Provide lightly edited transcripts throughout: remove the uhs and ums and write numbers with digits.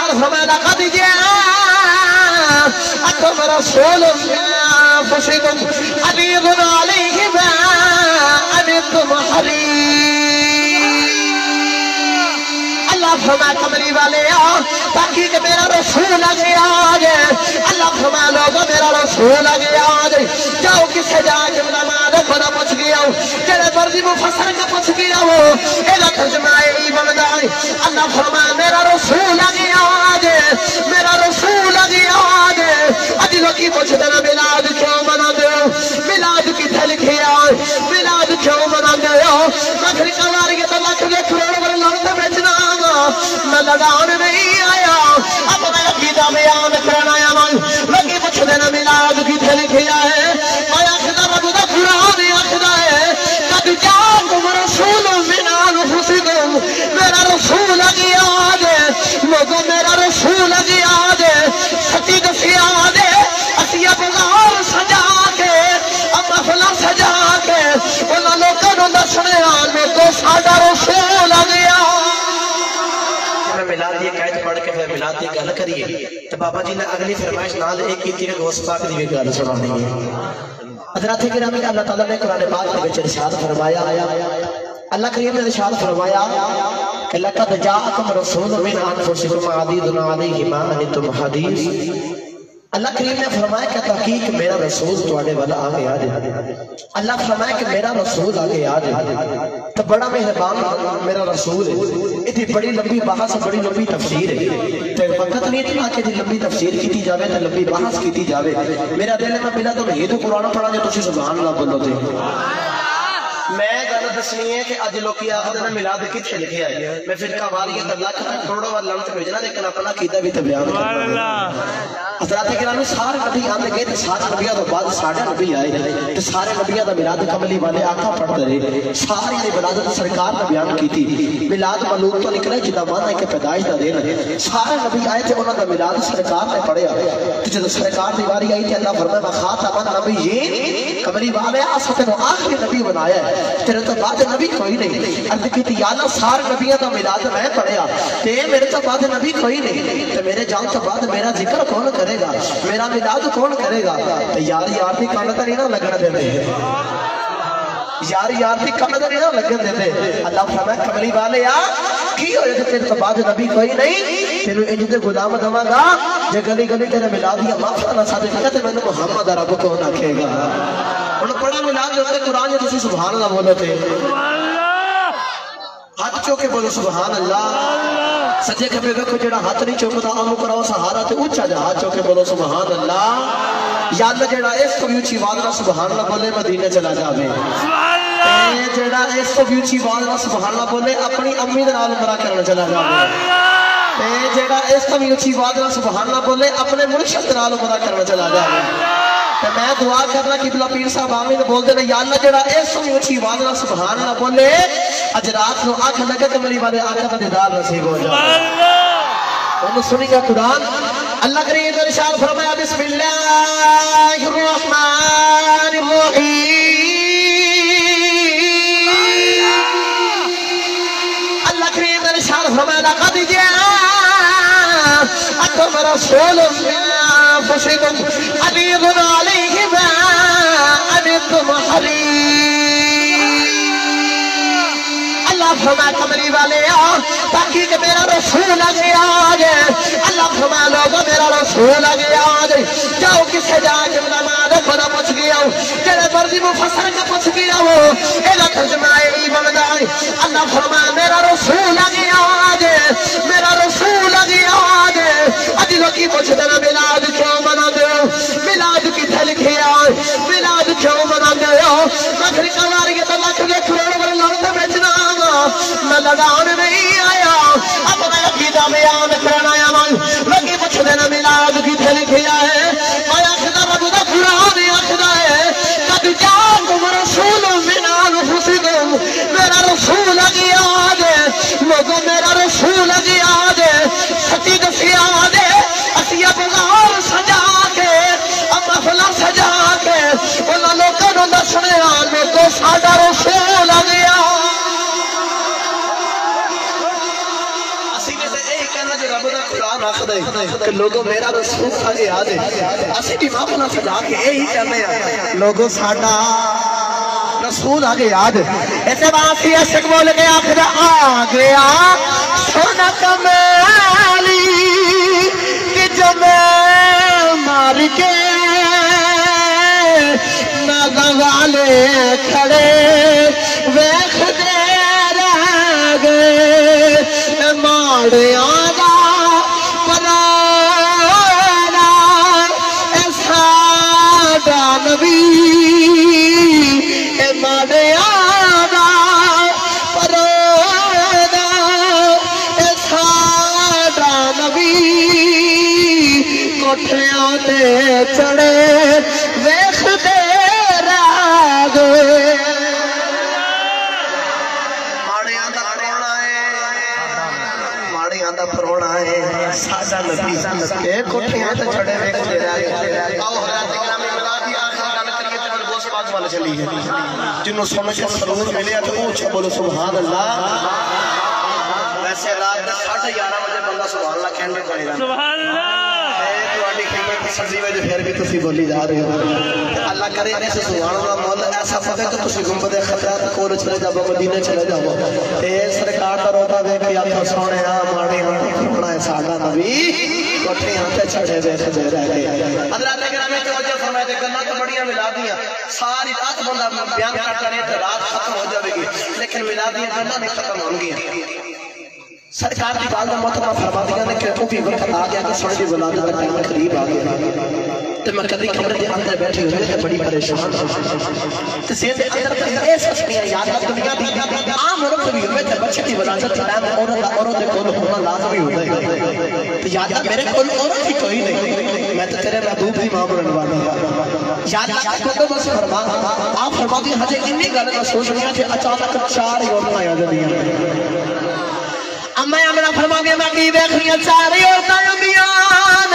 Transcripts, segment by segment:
ارشاد فرمایا لقد جاءكم رسول من انفسكم عزيز عليه ما عنتم حريص اللہ فرمایا کملی والے تحقیق میرا رسول آ گیا اللہ فرمایا لوگوں میرا رسول آ گیا جاؤ کسے جا کے نماز خدا پوچھ گیا جڑے مرضی مفسر کا پوچھ گیا اے ترجمہ ای بندا اللہ فرمایا میرا رسول آ گیا میرا رسول آ گیا اج لوکی پوچھتے نا میلاد کیوں مناتے ہو میلاد کتھے لکھیا میلاد کیوں مناتے ہو مغرب کلاری کے تو لاکھ دے کروڑ والے لوگ بیچنا میں لڑان نہیں آیا اپنا عقیدہ بیان کرنا آیا لوکی پوچھتے نا میلاد کتھے لکھیا ہے میں آخدا رب دا قرآن آخدا ہے قد جاءکم رسول من انفسکم میرا رسول آ گیا لوگوں میرا رسول آ گیا سچی دسیا اسیا بغار سجا کے محفلہ سجا کے انہاں لوکاں نوں دسنے میں تو ساڈا رسول آ گیا میلاد یہ قید پڑھ کے پھر میلاد یہ گل کریے تو بابا جی نے اگلی فرمائش نال ایک کی تیر غوث پاک دی گل سنانی ہے حضرات گرامی اللہ تعالیٰ نے قرآن پاک میں ارشاد فرمایا اللہ کریم نے ارشاد فرمایا کہ لقد جاءکم رسول من انفسکم عزیز علیہ ما عنتم حریص اللہ کریم نے فرمایا کہ تحقیق میرا رسول تواڈے والا آ گیا اللہ فرمایا کہ میرا رسول آ گیا تو بڑا مہربان میرا رسول ہے اتنی بڑی لمبی بحث بڑی لمبی تفسیر ہے تو وقت نہیں اتنا کہ لمبی تفسیر کیتی جاوے تو لمبی بحث کیتی جاوے میرا دل میں ملا تو یہ تو قرآن پڑھا جو تسی سبحان اللہ بولو تے میں گل دسنی ہے کہ اج لوکی آخر نے میلاد کتنے لکھے آئے میں فرقہ واریت لاکھ کروڑوں وار لمت بھیجنا لیکن اپنا عقیدہ بھی تو بیان کرنا حضرات گرامی سارے نبی آندے گئے تو سارے نبیوں تو بعد ساڑھے نبی آئے تو سارے نبیوں دا میلاد کملی والے آقا پڑھتے رہے ساری نے میلاد سرکار نے بیان کی تھی میلاد ملوک تو نکلے جدا مانا ہے کہ پیدائش دا دین سارے نبی آئے تھے انہوں دا میلاد سرکار نے پڑھیا تو جب سرکار دی باری آئی تھی اللہ فرمائے وخاتم النبیین کملی والے آستے کو آخری نبی بنایا ہے تیرے تو بعد نبی کوئی نہیں عرض کی تھی یا اللہ سارے نبیوں دا میلاد میں پڑھیا تے میرے تو بعد نبی کوئی نہیں تے میرے جان تو بعد میرا ذکر کون کرے گا میرا میلاد کون کرے گا تو یار بھی کام تو نہیں نہ لگنا دے دے یار بھی کام تو نہیں نہ لگن دے دے اللہ فرمائے کملی والے کی ہوئے کہ تیرے تو بعد نبی کوئی نہیں تیرے انجدے غلام دواں گا جے گلی گلی تیرے میلادیاں مافتا نہ ساتھ کہتے میں نے محمد رب کو نہ کہے گا انہوں پڑھا میلاد جو سے قرآن جو تسی سبحان اللہ بولو تھے ہاتھ چوکے بولو سبحان اللہ سجے کھپے ویکھو جڑا ہاتھ نہیں چوکدا اونوں کراؤ سہارا تے اونچا جا ہاتھ چوکے بولو سبحان اللہ یا اللہ جڑا اس کو بھی اونچی آواز نال سبحان اللہ بولے مدینے چلا جاوے سبحان اللہ جڑا اس کو بھی اونچی آواز نال سبحان اللہ بولے اپنی امی دے نال عمرہ کرن چلا جاوے تے جڑا اس کو بھی اونچی آواز نال سبحان اللہ بولے اپنے مرشد دے نال عمرہ کرن چلا جاوے تے میں دعا کرنا قبلہ پیر صاحب آمین بول دے یا اللہ جڑا اس کو بھی اونچی آواز نال سبحان اللہ بولے اج رات نو آنکھ لگے کہ میری والے آقا دا دیدار نصیب ہو جائے انہوں سنی گا قرآن اللہ کریم نے ارشاد فرمایا بسم اللہ الرحمن الرحیم اللہ کریم نے ارشاد فرمایا لقد جاءکم رسول من انفسکم عزیز علیہ ما عنتم حریص اللہ فرمایا کملی والے تحقیق میرا رسول آ گیا اللہ فرمایا لوگوں میرا رسول آ گیا جاؤ کسے جا کے نماز خدا پوچھ گیا جڑے مرضی مفسر کا پوچھ گیا اے ترجمہ ای بندا اللہ فرمایا میرا رسول آ گیا میرا رسول آ گیا اج لوکی پوچھتے نا میلاد کیوں مناتے ہو میلاد کتھے لکھیا میلاد کیوں مناتے ہو مغرب کلاری کے تو لاکھ دے کروڑ والے لوگ بیچنا میں لڑان نہیں آیا اپنا عقیدہ بیان کرنا آیا لوگی پوچھتے نا میلاد کتھے لکھیا ہے میں آخدا رب دا قرآن آخدا ہے قد جاءکم رسول من انفسکم میرا رسول آ گیا لوگوں میرا رسول آ گیا سچی دسیا اسیا بغار سجا کے محفلہ سجا کے انہاں لوکاں نوں دسنے میں تو ساڈا رسول آ گیا جو رب دا قرآن آخر ہے کہ لوگوں میرا رسول آگے آدھے اسی بھی محفلہ سجا کے یہی چاہتے ہیں لوگوں ساڑھا رسول آگے یاد ایسے باسی عشق بول کے آخر آگیا سونا کمیلی کہ جو میں مار کے ناغا والے کھڑے ویخ دے رہ گئے ماڑے آگا پرانا ایسا نبی ماڑے آگا پرانا ایسا نبی کوٹھیاں تے چڑھے ویخ دے پرونا ہے سادہ نبی ایک کوٹھیاں تے چھڑے ویکھ دے رہا ہے آؤ حضرت اکرام ملادی آخر گل کریے تے ہن گوس پاک والے چلی ہے جنوں سمجھ کے سرور ملے تو اونچا بولو سبحان اللہ ویسے رات 11:30 بجے بندہ سبحان اللہ کہنے پڑے گا سبحان اللہ تواڈی خدمت کی سبزی وچ پھر بھی تسی بولی جا رہے ہو اللہ کرے اس سبحان اللہ مولا ایسا فتح کہ تسی گنبد خطرات کول چلے جاؤ مدینے چلے جاؤ تے سرکار دا روتا ویکھ کے آکھو سونیا ماڑے ہونا ہے ساڈا نبی کوٹھے تے چھڑے ویکھ دے رہ گئے حضرات گرامی توجہ فرمائے تے گلاں تے بڑیاں ملادیاں ساری رات بندہ بیان کرتا رہے تے رات ختم ہو جاوے گی لیکن ملادیاں گلاں نہیں ختم ہون گیاں سرکار کی والدہ محترمہ فرما دیا نے کہ وہ بھی وقت آ گیا کہ سونے دی ولادت کا ٹائم قریب آ گیا تو میں کبھی کمرے کے اندر بیٹھی ہوئے تے بڑی پریشان تو ذہن کے اندر ایسا سنیا یاد دنیا دی عام عورت بھی ہوئے تے بچے کی ولادت کا ٹائم عورت دے کول ہونا لازمی ہوتا ہے تو یاد میرے کول عورت ہی کوئی نہیں میں تو تیرے محبوب دی ماں بننے والی ہوں یاد کو بس فرما آپ فرما دی ہجے اتنی گل نہ سوچ رہی کہ اچانک 4 عورتیں آ جاندیاں میں امرا فرما گیا میں کی دیکھ رہی ہوں 4 عورتیں بیان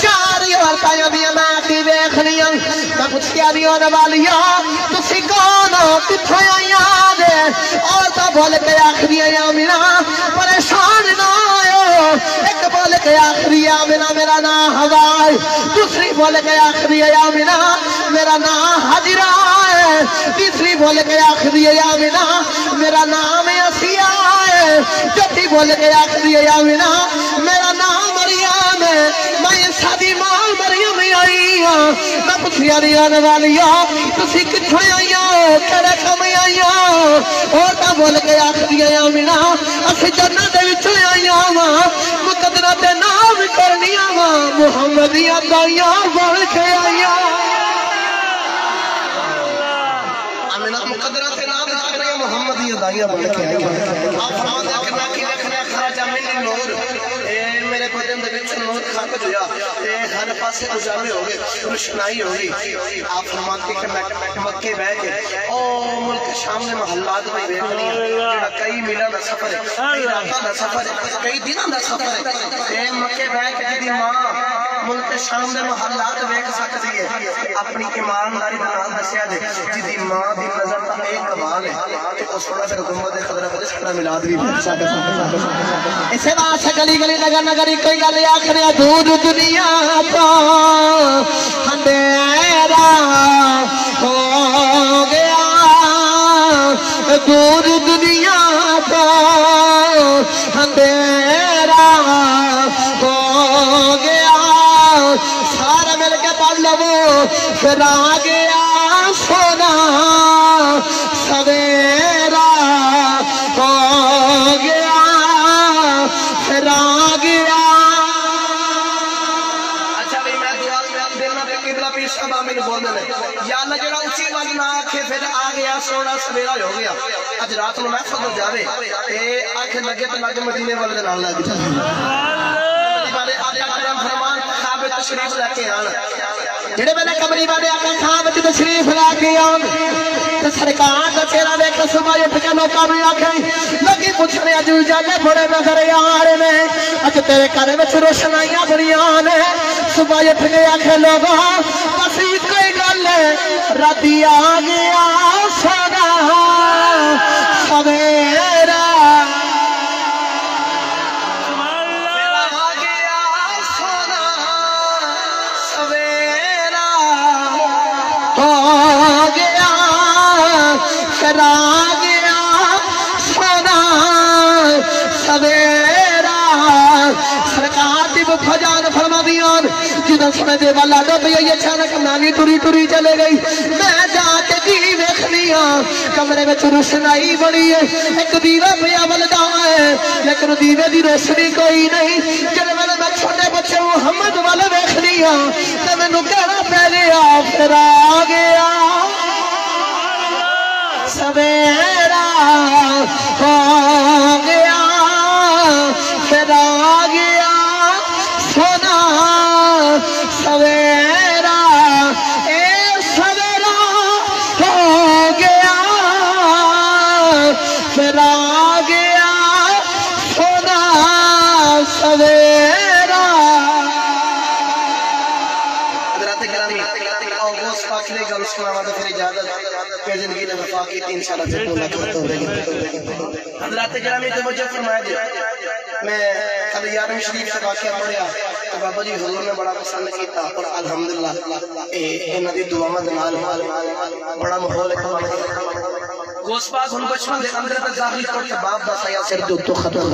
4 عورتیں بیان میں کی دیکھ رہی ہوں میں کچھ کیا دی ہونے والی ہوں تسی کون ہو کتھوں آئیاں دے عورتیں بول کے آخری آمینہ پریشان نہ آئے ایک بول کے آخری آمینہ میرا نام ہوائی دوسری بول کے آخری آمینہ میرا نام حجرہ ہے تیسری بول کے آخری آمینہ میرا نام اسیہ چوتھی بول کے آخری آمینہ میرا نام مریم ہے میں سادی ماں مریم آئی ہوں میں پوچھیا نہیں آنے والی ہوں تسی کتھوں آئی ہو کیڑے کم آئی ہو عورتاں بول کے آخری آمینہ اسی جنت دے وچوں آئی ہوں مقدرہ تے نام کرنی ہوں محمدیاں دائیاں بول کے آئی ہوں آمینہ مقدرہ تے نام کرنی محمدیاں دائیاں بول کے آئی ہوں آپ فرماتے ہیں کہ میں کی دیکھنے خراجہ منی نور میرے بدن دے وچ نور خارج ہویا ہر پاسے اجالے ہو گئے روشنائی ہو گئی آپ فرماتے ہیں کہ میں مکے بیٹھ کے او ملک شام میں محلات میں بیٹھنی ہے جڑا کئی میلاں دا سفر ہے کئی راتاں دا سفر ہے کئی دناں دا سفر ہے مکے بیٹھ کے جدی ماں ملک شام دے محلات ویکھ سکدی ہے اپنی ایمانداری دے نال دسیا جے جدی ماں دی نظر تا ایک کمال ہے تے اس تھوڑا پھر گنبد خضرا تے سکڑا میلاد بھی ساڈے اسے واسطے گلی گلی نگر نگری کوئی گل آخری دور دنیا تو اندھیرا ہو گیا دور دنیا تو اندھیرا ہو گیا سارے مل کے پڑھ لو پھر آ گیا سونا سویرا ہو گیا پھر آ گیا اچھا بھی میں دعا دینا پہ قبلہ پیر صاحب آمین بول دینے یا اللہ جڑا اسی والی نہ آکھے پھر آ گیا سونا سویرا ہو گیا اج رات میں محفظ ہو جاوے آنکھیں لگے تو لگے مدینے والے دن اللہ کی والے آقا کرم فرمان خواب تشریف لے کے آنا جڑے میں نے کمری والے آقا خواب تشریف لے کے آن سرکار کا چہرہ دیکھ صبح اٹھ کے لوکاں بھی آکھیں لوگی پوچھنے اج اجالے بڑے نظر آ رہے نے اج تیرے گھر وچ روشنائیاں بڑیاں نے صبح اٹھ کے آکھیں لوگوں بس کوئی گل ہے راتی آ گیا سونا سویرا پھر آ گیا سونا سویرا سرکار دی بکھا جان فرما دیان جدہ سنے دے والا ڈب یہ اچانک نانی ٹری ٹری چلے گئی میں جا کے دی ویکھنیا کمرے میں روشنائی بڑی ہے ایک دیوہ پیا بلدا ہے لیکن دیوے دی روشنی کوئی نہیں جب میں چھوٹے بچے محمد والے ویکھنیا تو میں نو کہنا پہلے پھر آ گیا سویرا ہو گیا پھر آ گیا سونا سویرا اے سویرا ہو گیا پھر آ گیا سونا سویرا حضرات گرامی اس پاک نے گل سناوا تو پھر اجازت کہ زندگی نے وفا کی 3 سال سے پورا کرتا ہو رہی حضرات گرامی توجہ فرمائے جی میں کل یارم شریف سے واقعہ پڑھیا تو بابا جی حضور نے بڑا پسند کیتا اور الحمدللہ انہاں دی دعاواں دے نال بڑا ماحول ہے گوس پاک ہن بچپن دے اندر تے ظاہری طور تے باپ دا سایہ سر دے تو ختم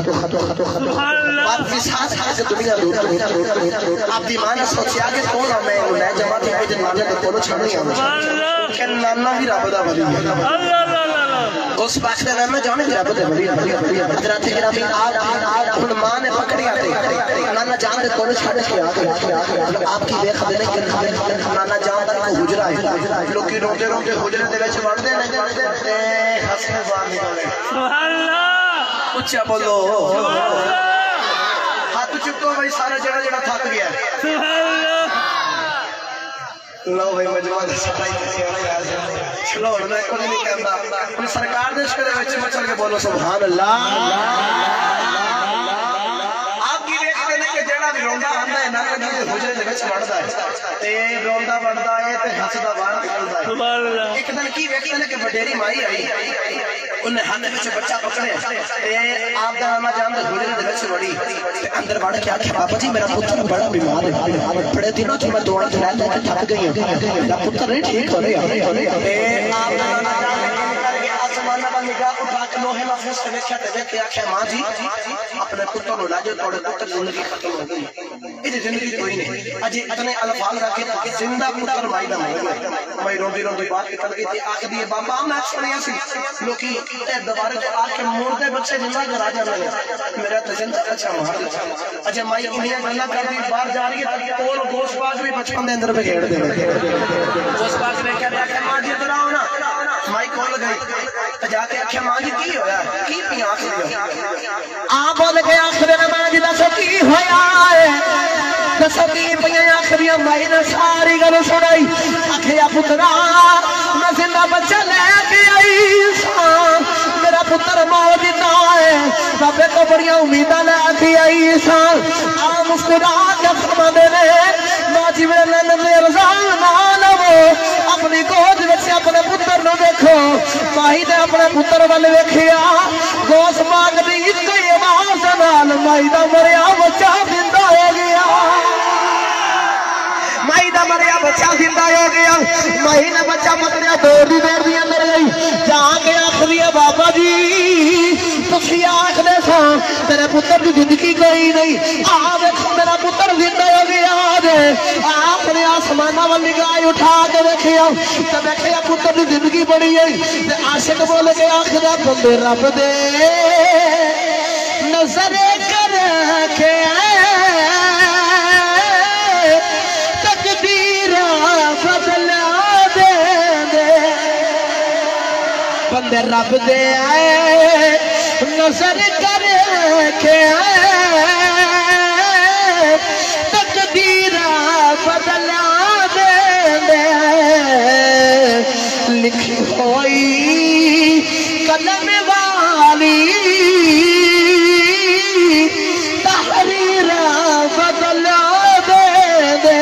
باپ کی ساتھ ہے کہ دنیا روٹ آپ دی ماں نے سوچیا کہ کون ہے میں لے جما تے کہ نانے دے کولو چھڑنی آ کہ نانا بھی رب دا ولی ہے گوس پاک دے نانا جانے رب دا ولی ہے حضرات گرامی اپن ماں نے پکڑیا تے نانا جان دے کولو چھڑ کے آ گیا آپ کی دیکھ دے کہ نانا جان دا کو حجرا ہے لوکی روندے روندے حجرے دے وچ وڑدے نے تے ہس کے باہر نکلے سبحان اللہ اچھا بولو ہاتھ چکو بھائی سارا جڑا جڑا تھک گیا سبحان اللہ لو بھائی مجموعہ دے صفائی کسی ہونے آج چلو میں کوئی نہیں کہتا سرکار دے شکر دے وچ مچل کے بولو سبحان اللہ آپ کی دیکھ دینے کہ جڑا بھی روندہ آندہ ہے نانا جی دے حجرے دے وچ وڑدا ہے تے روندہ وڑدا ہے تے ہسدا باہر نکلدا ہے سبحان اللہ ایک دن کی ویکھدے نے کہ وڈیری مائی آئی انہیں ہاتھ وچ بچہ پکڑے تے آپ دا نانا جان دے حجرے دے وچ وڑی تے اندر وڑ کے آکھیا بابا جی میرا پتر بڑا بیمار ہے بڑے دنوں تو میں دوڑ کے رہتا ہے تھک گئی ہوں میرا پتر نہیں ٹھیک ہو رہا تے آپ دا نانا جان کر کے آسمانہ دا نگاہ اٹھا کے لوہے محفوظ سے ویکھیا تے ویکھ کے آکھیا ماں جی اپنے پتر نو لاجو توڑے پتر زندگی ختم ہو گئی یہ زندگی کوئی نہیں اجے اتنے الفاظ رکھے کہ زندہ پتر مائی دا مر مائی روندی روندی بات نکل گئی تے آکھدی ہے بابا میں سنیا سی لوکی تے دوبارے تے آ کے مردے بچے زندہ کرا جاندے نے میرا تے زندہ اچھا مار اجے مائی انہاں گلاں کردی باہر جا رہی ہے تے کول گوشت پاک بھی بچپن دے اندر بھیڑ دے گوشت پاک نے کہا کہ ماں جی ادھر آؤ نا مائی کول گئی تے جا کے آکھیا ماں جی کی ہویا کی پیا آکھدی آ بول کے آکھدے نے ماں جی دسو کی ہویا ہے دسو کی پیا آخری مائی نے ساری گل سنائی آخیا پترا میں زندہ بچہ لے کے آئی سا میرا پتر مار دیتا ہے بابے کو بڑی امیداں لے کے آئی سا آ مسکرا کے فرما دے ماں جی میرے نظر رضا نہ لو اپنی گود وچ اپنے پتر نو دیکھو مائی نے اپنے پتر ول ویکھیا گوس مانگ دی ایک ہی آواز نال مائی دا مریا بچہ زندہ ہو گیا مائی دا مریا بچہ زندہ ہو گیا مائی نے بچہ پکڑیا دوڑ دی اندر گئی جا کے آخری بابا جی تسی آخدے سو تیرے پتر دی زندگی کوئی نہیں آ دیکھو میرا پتر زندہ ہو گیا اپنے آسمانہ وال نگاہ اٹھا کے دیکھیا تے دیکھیا پتر دی زندگی بڑی ہے تے عاشق بول کے آخدا بندے رب دے نظر کر کے بندے رب دے آئے نظر کر کے تقدیر بدلا دے لکھی ہوئی قلم والی تحریر بدلا دے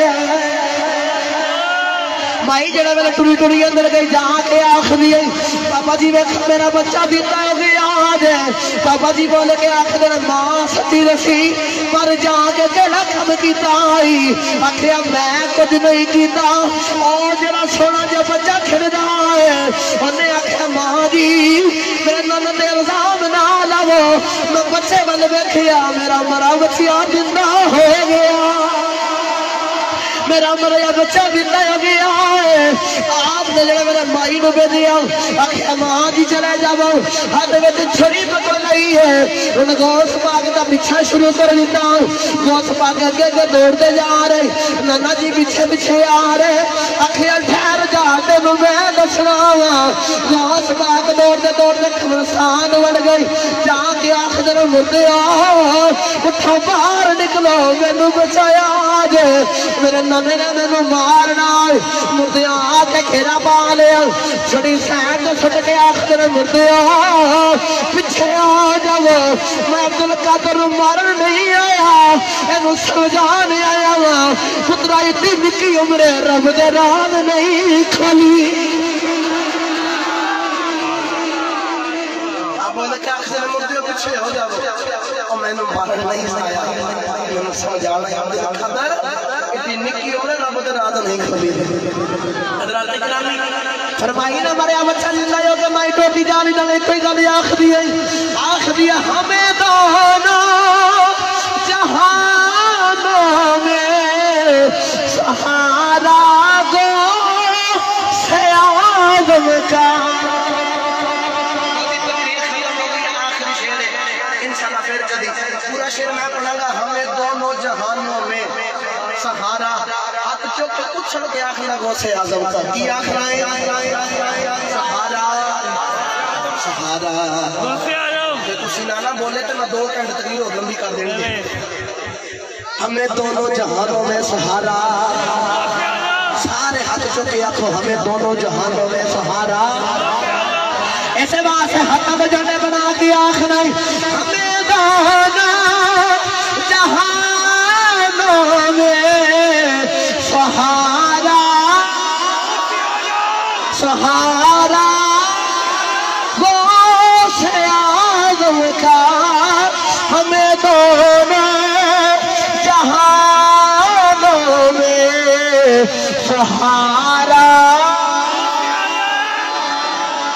مائی جڑا میرے ٹوری ٹوری اندر گئی جا کے آخری بابا جی ویکھ میرا بچہ دیتا ہو گیا آج بابا جی بول کے آخر ماں سچی رسی پر جا کے کہڑا کم کیتا آئی آخیا میں کچھ نہیں کیتا اور جڑا سونا جو بچہ کھڑ رہا ہے انہیں آخیا ماں جی میرے نن دے الزام نہ لاؤ میں بچے بل ویکھیا میرا مرا بچیا زندہ ہو گیا میرا مریا بچہ زندہ ہو گیا آپ نے جڑے میرے مائی نو بے دیا آخیا ماں جی چلے جاؤ ہاتھ میں چھری پکڑ لئی ہے انہیں غوث پاک دا پیچھا شروع کر دیتا غوث پاک اگے اگے دوڑتے جا رہے نانا جی پیچھے پیچھے آ رہے آخیا ٹھہر جا تینوں میں دسنا وا غوث پاک دوڑتے دوڑتے خمرستان بن گئی جا کے آخر مردیا اٹھو باہر نکلو مینوں بچایا جے میرے نانے نے مینوں مارنا مردیا آ کے گھیرا پا لیا چھڑی سینٹ سٹ کے آخر مردیا پیچھے آ جاؤ میں عبدالقادر مارن نہیں آیا اینو سمجھانے آیا وا پترا اتنی نکی عمرے رب دے راز نہیں کھلی آپ بولے کہ آخر مردیا پیچھے ہو جاؤ اور میں نے مارن نہیں آیا میں سمجھانا ہے عبدالقادر اتنی نکی عمرے رب دے راز نہیں کھلی حضرات اکرامی فرمائی نہ مریا بچہ زندہ ہو کہ مائی ٹوٹی جانی دنے کوئی گلی آخ دیا ہمیں دونوں جہانوں میں سہارا گو سے آدم کا انشاءاللہ پھر کدی پورا شعر میں پڑھا گا ہمیں دونوں جہانوں میں سہارا ہاتھ چوک کچھ لوگ آخرہ گو سے آدم کا کی آخرہ سہارا سہارا جب تسی نانا بولے تو میں 2 گھنٹے تقریر اور لمبی کر دیں گے ہمیں دونوں جہانوں میں سہارا سارے ہاتھ چوکے آنکھوں ہمیں دونوں جہانوں میں سہارا ایسے بات سے ہاتھوں کو جانے بنا کے آخر ہمیں دونوں جہانوں میں سہارا سہارا ہمیں دونوں جہانوں میں سہارا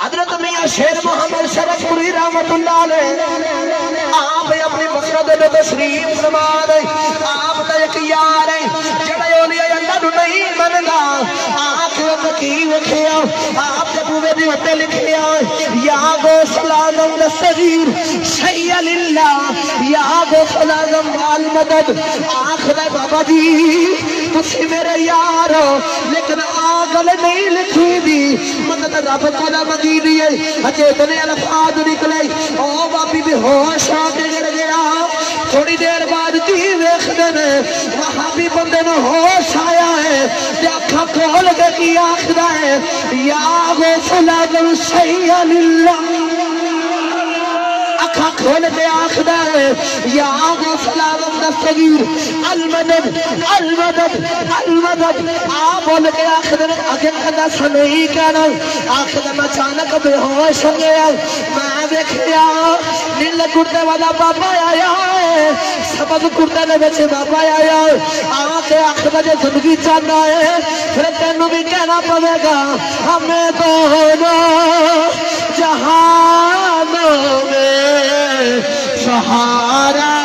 حضرت میاں شیر محمد شرف پوری رحمت اللہ علیہ آپ اپنی مسجد میں تشریف فرما رہے آپ کا ایک یار ہے جڑے اولیاء اللہ نو نہیں منگا آپ کی لکھیا آپ کے بوے دی ہوتے لکھیا یا غوث العظم الصغیر شیئ للہ یا غوث العظم والمدد آخر بابا جی تسی میرے یار ہو لیکن آگل نہیں لکھی دی مدد رب تعالیٰ مدی دیئے اچھے دنے الفاظ نکلے او بابی بھی ہوش آگے گر گیا تھوڑی دیر بعد دی ویخ دینے وہاں بھی بندے میں ہوش آیا ہے دیکھا کھول کے کی آخر ہے یا غوث العظم شیئ للہ اکھا کھول کے آخر ہے یا غوث العظم الصغیر المدد المدد المدد آپ بول کے آخر اگر کدا سنوئی کہنا آخر میں اچانک بے ہوش ہو گیا میں دیکھیا نیل کرتے والا بابا آیا ہے سبز کرتے نے بچے بابا آیا ہے آکے آخر جو زندگی چاہنا ہے پھر تینوں بھی کہنا پڑے گا ہمیں دونوں جہانوں میں سہارا